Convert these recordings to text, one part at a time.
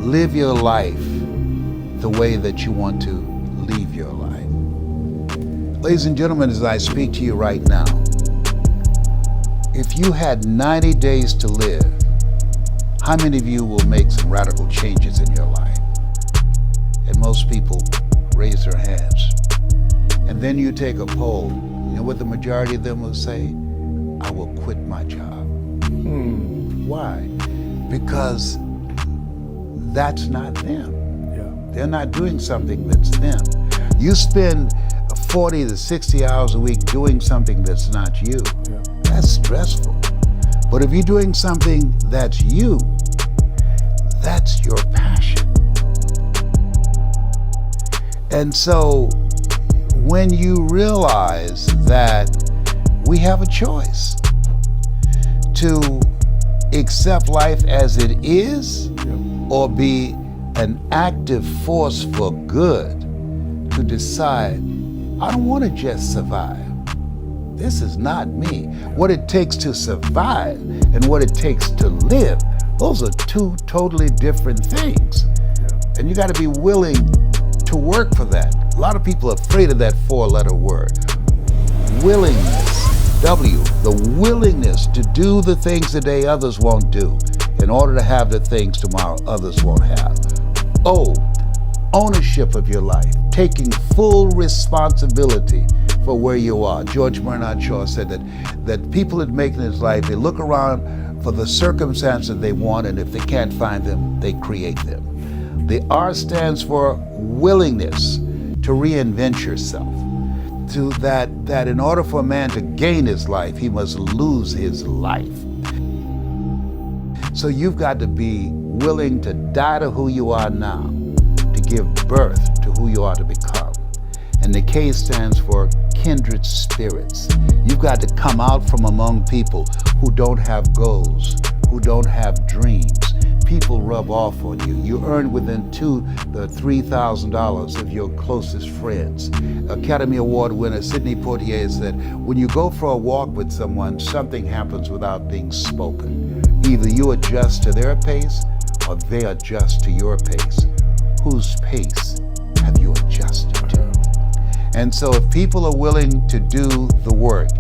live your life the way that you want to leave your life. Ladies and gentlemen, as I speak to you right now, if you had 90 days to live, how many of you will make some radical changes in your life? And most people raise their hands. And then you take a poll, you know what the majority of them will say? I will quit my job. Why? Because that's not them. They're not doing something that's them. You spend 40 to 60 hours a week doing something that's not you. That's stressful. But if you're doing something that's you, that's your passion. And so when you realize that we have a choice to accept life as it is, or be an active force for good, to decide, I don't want to just survive. This is not me. What it takes to survive and what it takes to live, those are two totally different things. And you got to be willing to work for that. A lot of people are afraid of that four-letter word. Willingness, W, the willingness to do the things today others won't do in order to have the things tomorrow others won't have. O, ownership of your life, taking full responsibility for where you are. George Bernard Shaw said that people that make it in his life, they look around for the circumstances they want, and if they can't find them, they create them. The R stands for willingness to reinvent yourself. To that in order for a man to gain his life, he must lose his life. So you've got to be willing to die to who you are now, to give birth to who you are to become. And the K stands for kindred spirits. You've got to come out from among people who don't have goals, who don't have dreams. People rub off on you. You earn within $2,000 to $3,000 of your closest friends. Academy Award winner Sidney Poitier said, when you go for a walk with someone, something happens without being spoken. Either you adjust to their pace or they adjust to your pace. Whose pace have you adjusted to? And so if people are willing to do the work,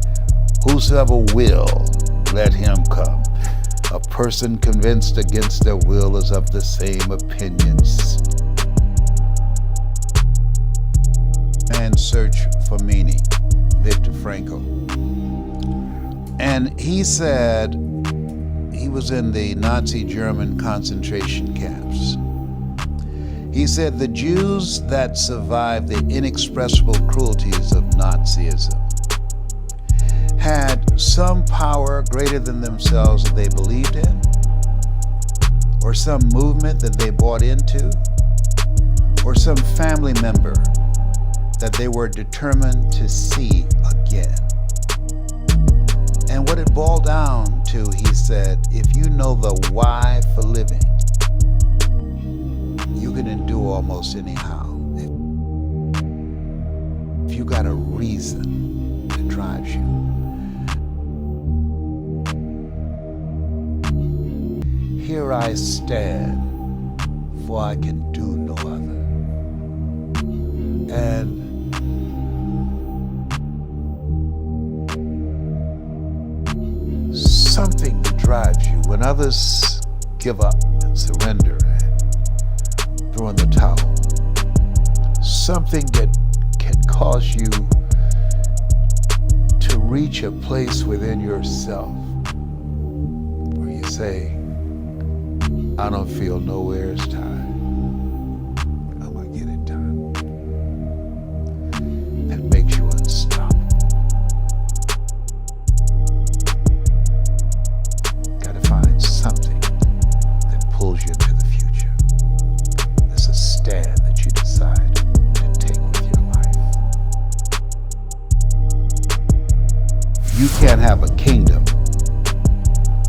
whosoever will, let him come. A person convinced against their will is of the same opinions. And search for meaning, Viktor Frankl. And he said, he was in the Nazi German concentration camps. He said the Jews that survived the inexpressible cruelties of Nazism had some power greater than themselves that they believed in, or some movement that they bought into, or some family member that they were determined to see again. And what it boiled down to, he said, if you know the why for living, you can endure almost anyhow. If you got a reason that drives you. Here I stand, for I can do no other. And something that drives you when others give up and surrender and throw in the towel. Something that can cause you to reach a place within yourself where you say, I don't feel nowhere's time. I'm gonna get it done. That makes you unstoppable. Gotta find something that pulls you into the future. There's a stand that you decide to take with your life. You can't have a kingdom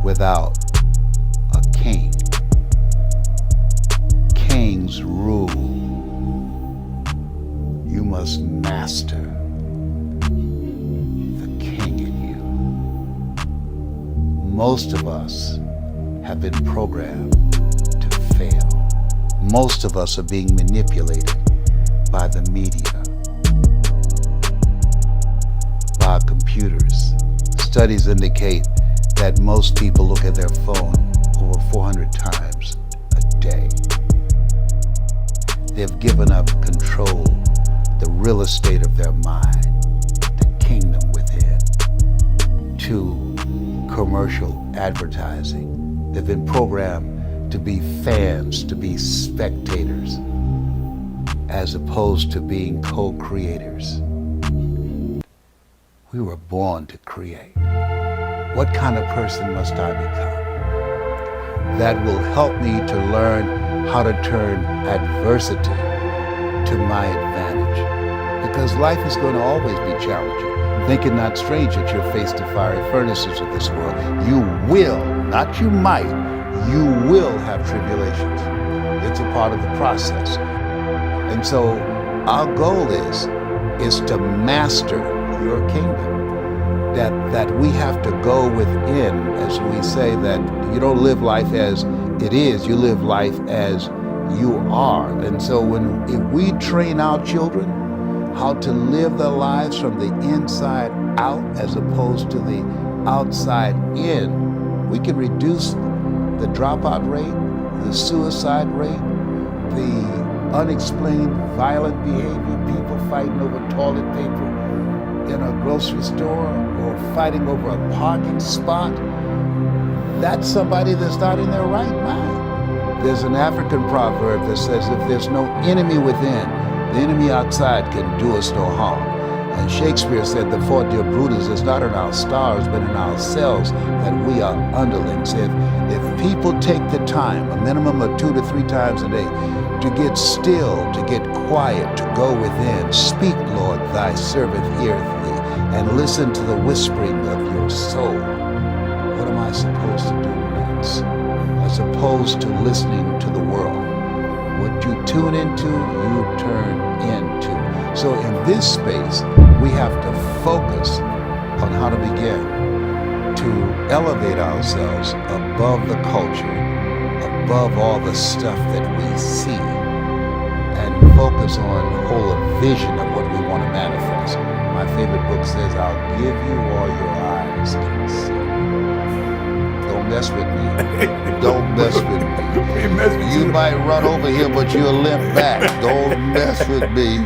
without a king. Kings rule. You must master the king in you. Most of us have been programmed to fail. most of us are being manipulated by the media, by computers. Studies indicate that most people look at their phone over 400 times a day. They've given up control, the real estate of their mind, the kingdom within, to commercial advertising. They've been programmed to be fans, to be spectators, as opposed to being co-creators. We were born to create. What kind of person must I become that will help me to learn how to turn adversity to my advantage? Because life is going to always be challenging. Think it not strange that you're faced to fiery furnaces of this world. You will, not you might, you will have tribulations. It's a part of the process. And so our goal is to master your kingdom. That we have to go within, as we say, that you don't live life as it is, you live life as you are. And so if we train our children how to live their lives from the inside out as opposed to the outside in, we can reduce the dropout rate, the suicide rate, the unexplained violent behavior, people fighting over toilet paper in a grocery store or fighting over a parking spot. That's somebody that's not in their right mind. There's an African proverb that says if there's no enemy within, the enemy outside can do us no harm. And Shakespeare said the fault, dear Brutus, is not in our stars, but in ourselves, that we are underlings. If people take the time, a minimum of 2 to 3 times a day, to get still, to get quiet, to go within, speak, Lord, thy servant heareth thee, and listen to the whispering of your soul. What am I supposed to do next? As opposed to listening to the world. What you tune into, you turn into. So in this space, we have to focus on how to begin to elevate ourselves above the culture, above all the stuff that we see, and focus on whole a vision of what we want to manifest. My favorite book says, I'll give you all your eyes can see. Don't mess with me. Don't mess with me. You might run over here, but you'll limp back. Don't mess with me.